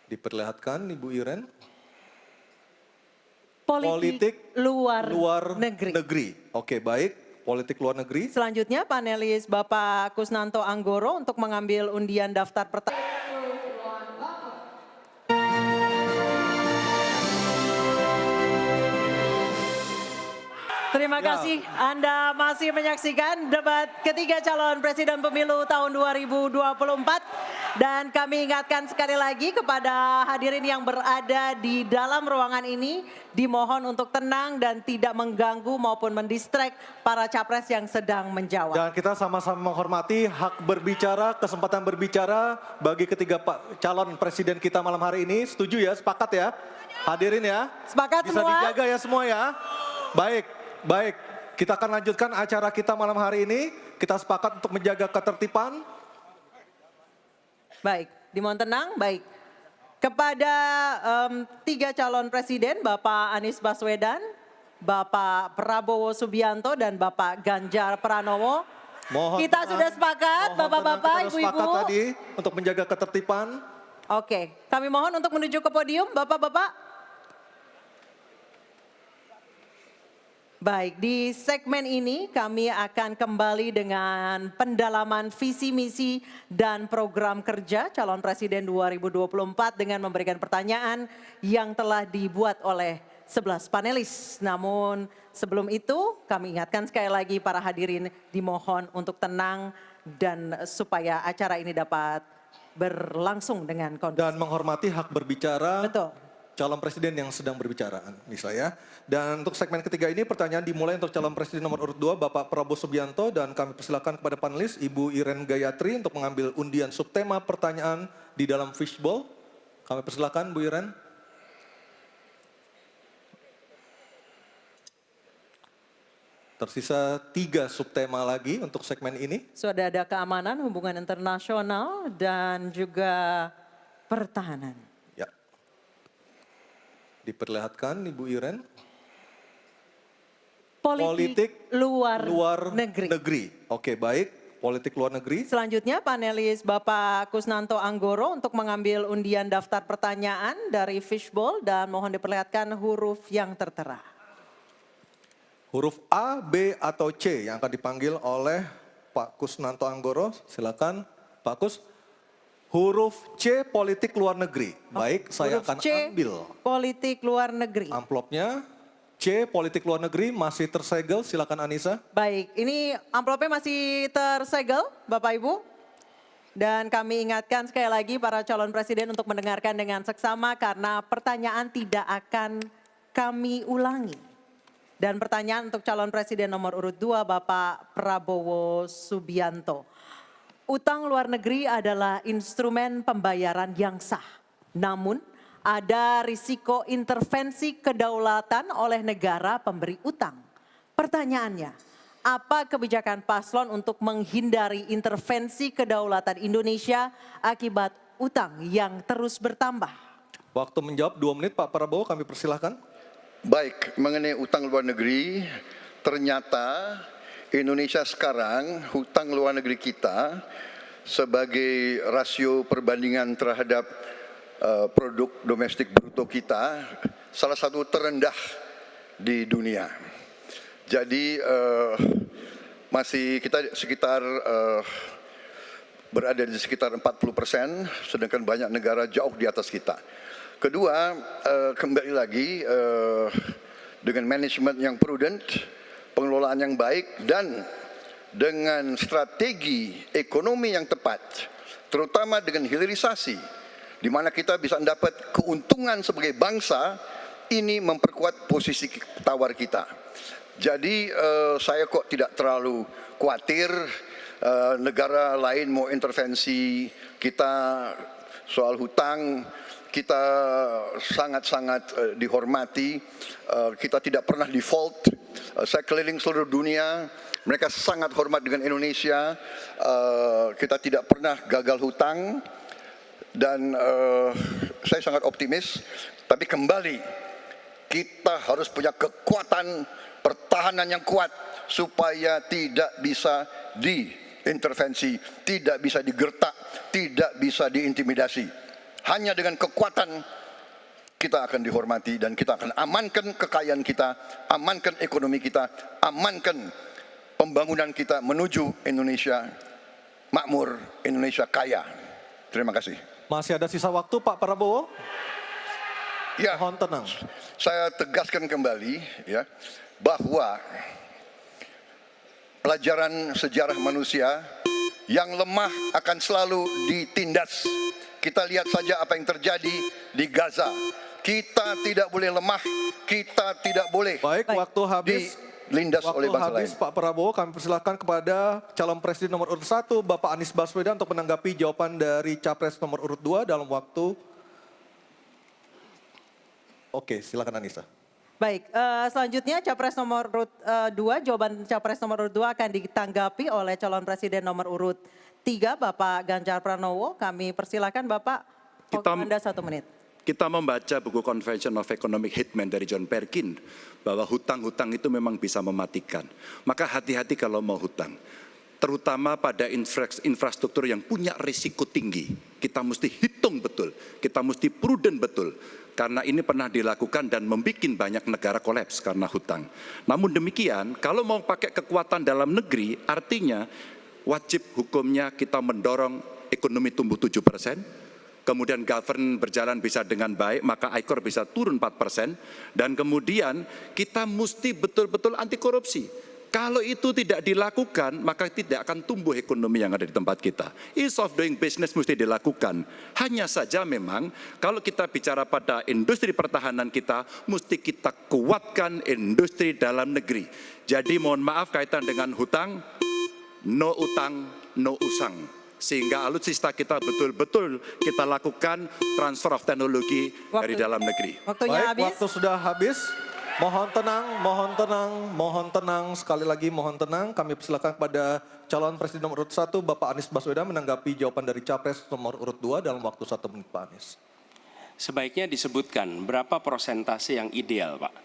Diperlihatkan Ibu Iren. Politik luar negeri. Oke, baik. Politik luar negeri. Selanjutnya panelis Bapak Kusnanto Anggoro untuk mengambil undian daftar pertanyaan. Terima kasih Anda masih menyaksikan debat ketiga calon presiden pemilu tahun 2024. Dan kami ingatkan sekali lagi kepada hadirin yang berada di dalam ruangan ini, dimohon untuk tenang dan tidak mengganggu maupun mendistract para capres yang sedang menjawab. Dan kita sama-sama menghormati hak berbicara, kesempatan berbicara bagi ketiga calon presiden kita malam hari ini. Setuju ya, sepakat ya? Hadirin ya? Sepakat bisa semua? Bisa dijaga ya semua ya? Baik, kita akan lanjutkan acara kita malam hari ini. Kita sepakat untuk menjaga ketertiban. Baik, dimohon tenang, baik. Kepada tiga calon presiden, Bapak Anies Baswedan, Bapak Prabowo Subianto, dan Bapak Ganjar Pranowo. Kita sudah sepakat, Bapak-Bapak, Ibu-Ibu. Sepakat tadi untuk menjaga ketertiban. Oke, kami mohon untuk menuju ke podium, Bapak-Bapak. Baik, di segmen ini kami akan kembali dengan pendalaman visi misi dan program kerja calon presiden 2024 dengan memberikan pertanyaan yang telah dibuat oleh 11 panelis. Namun sebelum itu kami ingatkan sekali lagi para hadirin dimohon untuk tenang dan supaya acara ini dapat berlangsung dengan kondusif. Dan menghormati hak berbicara. Betul. Calon presiden yang sedang berbicara, misalnya. Dan untuk segmen ketiga ini pertanyaan dimulai untuk calon presiden nomor urut 2 Bapak Prabowo Subianto, dan kami persilakan kepada panelis Ibu Iren Gayatri untuk mengambil undian subtema pertanyaan di dalam fishbowl. Kami persilakan Bu Iren. Tersisa 3 subtema lagi untuk segmen ini. Sudah ada keamanan, hubungan internasional, dan juga pertahanan. Diperlihatkan Ibu Iren. Politik luar negeri. Oke, baik. Politik luar negeri. Selanjutnya panelis Bapak Kusnanto Anggoro untuk mengambil undian daftar pertanyaan dari fishbowl dan mohon diperlihatkan huruf yang tertera. Huruf A, B, atau C yang akan dipanggil oleh Pak Kusnanto Anggoro. Silakan Pak Kus. Huruf C, politik luar negeri. Baik, saya akan ambil. Politik luar negeri. Amplopnya C, politik luar negeri masih tersegel. Silakan Anissa. Baik, ini amplopnya masih tersegel Bapak Ibu. Dan kami ingatkan sekali lagi para calon presiden untuk mendengarkan dengan seksama karena pertanyaan tidak akan kami ulangi. Dan pertanyaan untuk calon presiden nomor urut 2 Bapak Prabowo Subianto. Utang luar negeri adalah instrumen pembayaran yang sah. Namun ada risiko intervensi kedaulatan oleh negara pemberi utang. Pertanyaannya, apa kebijakan paslon untuk menghindari intervensi kedaulatan Indonesia akibat utang yang terus bertambah? Waktu menjawab 2 menit Pak Prabowo, kami persilahkan. Baik, mengenai utang luar negeri, ternyata Indonesia sekarang, hutang luar negeri kita sebagai rasio perbandingan terhadap produk domestik bruto kita salah satu terendah di dunia. Jadi masih kita sekitar berada di sekitar 40%, sedangkan banyak negara jauh di atas kita. Kedua, kembali lagi dengan manajemen yang prudent, pengelolaan yang baik, dan dengan strategi ekonomi yang tepat, terutama dengan hilirisasi, di mana kita bisa mendapat keuntungan sebagai bangsa, ini memperkuat posisi tawar kita. Jadi saya kok tidak terlalu khawatir negara lain mau intervensi kita soal hutang. Kita sangat-sangat dihormati, kita tidak pernah default. Saya keliling seluruh dunia, mereka sangat hormat dengan Indonesia, kita tidak pernah gagal hutang, dan saya sangat optimis. Tapi kembali, kita harus punya kekuatan pertahanan yang kuat supaya tidak bisa diintervensi, tidak bisa digertak, tidak bisa diintimidasi. Hanya dengan kekuatan kita akan dihormati dan kita akan amankan kekayaan kita, amankan ekonomi kita, amankan pembangunan kita menuju Indonesia makmur, Indonesia kaya. Terima kasih. Masih ada sisa waktu Pak Prabowo? Ya, Mohon tenang. saya tegaskan kembali ya bahwa pelajaran sejarah manusia yang lemah akan selalu ditindas. Kita lihat saja apa yang terjadi di Gaza. Kita tidak boleh lemah, kita tidak boleh Baik, waktu habis. dilindas oleh bangsa lain. Pak Prabowo, kami persilakan kepada calon presiden nomor urut 1, Bapak Anies Baswedan untuk menanggapi jawaban dari capres nomor urut 2 dalam waktu. Oke, silakan Anissa. Baik, selanjutnya capres nomor urut 2, jawaban capres nomor urut 2 akan ditanggapi oleh calon presiden nomor urut 3, Bapak Ganjar Pranowo. Kami persilakan Bapak, waktu Anda 1 menit. Kita membaca buku Convention of Economic Hitman dari John Perkin, bahwa hutang-hutang itu memang bisa mematikan. Maka hati-hati kalau mau hutang. Terutama pada infrastruktur yang punya risiko tinggi. Kita mesti hitung betul, kita mesti prudent betul. Karena ini pernah dilakukan dan membuat banyak negara kolaps karena hutang. Namun demikian, kalau mau pakai kekuatan dalam negeri, artinya wajib hukumnya kita mendorong ekonomi tumbuh 7%, kemudian govern berjalan bisa dengan baik, maka ICOR bisa turun 4%, dan kemudian kita mesti betul-betul anti korupsi. Kalau itu tidak dilakukan, maka tidak akan tumbuh ekonomi yang ada di tempat kita. Ease of doing business mesti dilakukan. Hanya saja memang, kalau kita bicara pada industri pertahanan kita, mesti kita kuatkan industri dalam negeri. Jadi mohon maaf kaitan dengan hutang, no utang, no usang. Sehingga alutsista kita betul-betul kita lakukan transfer of teknologi dari dalam negeri. Waktunya Baik, habis. waktu sudah habis. Mohon tenang, mohon tenang, mohon tenang. Sekali lagi mohon tenang. Kami persilakan kepada calon presiden nomor urut 1, Bapak Anies Baswedan menanggapi jawaban dari capres nomor urut 2 dalam waktu 1 menit, Pak Anies. Sebaiknya disebutkan berapa persentase yang ideal, Pak,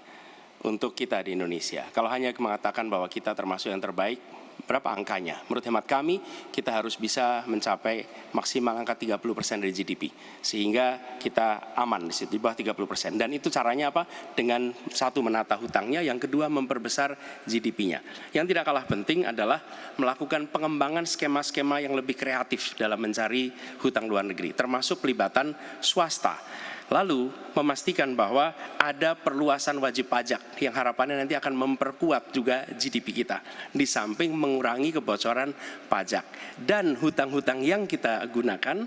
untuk kita di Indonesia. Kalau hanya mengatakan bahwa kita termasuk yang terbaik, berapa angkanya? Menurut hemat kami, kita harus bisa mencapai maksimal angka 30% dari GDP. Sehingga kita aman di situ, di bawah 30%. Dan itu caranya apa? Dengan satu, menata hutangnya, yang kedua memperbesar GDP-nya. Yang tidak kalah penting adalah melakukan pengembangan skema-skema yang lebih kreatif dalam mencari hutang luar negeri, termasuk pelibatan swasta. Lalu memastikan bahwa ada perluasan wajib pajak yang harapannya nanti akan memperkuat juga GDP kita. Di samping mengurangi kebocoran pajak. Dan hutang-hutang yang kita gunakan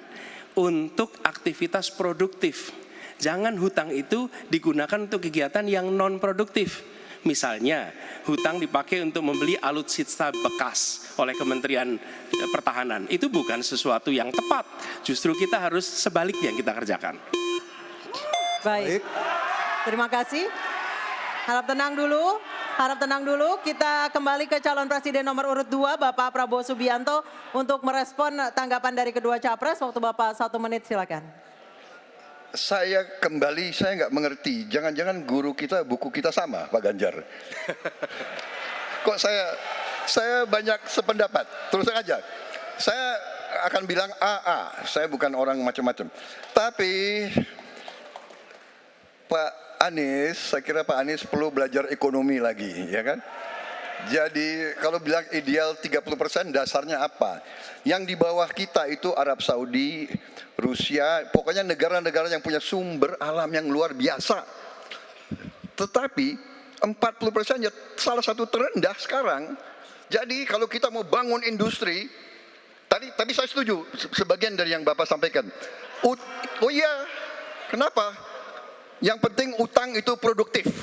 untuk aktivitas produktif. Jangan hutang itu digunakan untuk kegiatan yang non-produktif. Misalnya, hutang dipakai untuk membeli alutsista bekas oleh Kementerian Pertahanan. Itu bukan sesuatu yang tepat. Justru kita harus sebaliknya yang kita kerjakan. Baik, terima kasih. Harap tenang dulu, harap tenang dulu. Kita kembali ke calon presiden nomor urut 2, Bapak Prabowo Subianto, untuk merespon tanggapan dari kedua capres. Waktu Bapak 1 menit, silakan. Saya nggak mengerti. Jangan-jangan guru kita, buku kita sama, Pak Ganjar. Kok saya banyak sependapat. Terus aja. Saya akan bilang AA. Saya bukan orang macam-macam. Tapi Pak Anies, saya kira Pak Anies perlu belajar ekonomi lagi, ya kan? Jadi kalau bilang ideal 30%, dasarnya apa? Yang di bawah kita itu Arab Saudi, Rusia, pokoknya negara-negara yang punya sumber alam yang luar biasa. Tetapi 40% ya salah satu terendah sekarang. Jadi kalau kita mau bangun industri, tadi saya setuju sebagian dari yang Bapak sampaikan. Oh iya, kenapa? Yang penting utang itu produktif.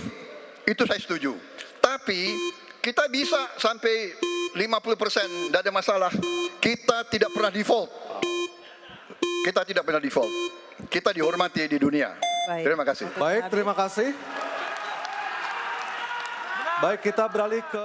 Itu saya setuju. Tapi kita bisa sampai 50%, tidak ada masalah. Kita tidak pernah default. Kita tidak pernah default. Kita dihormati di dunia. Baik. Terima kasih. Baik, terima kasih. Baik, kita beralih ke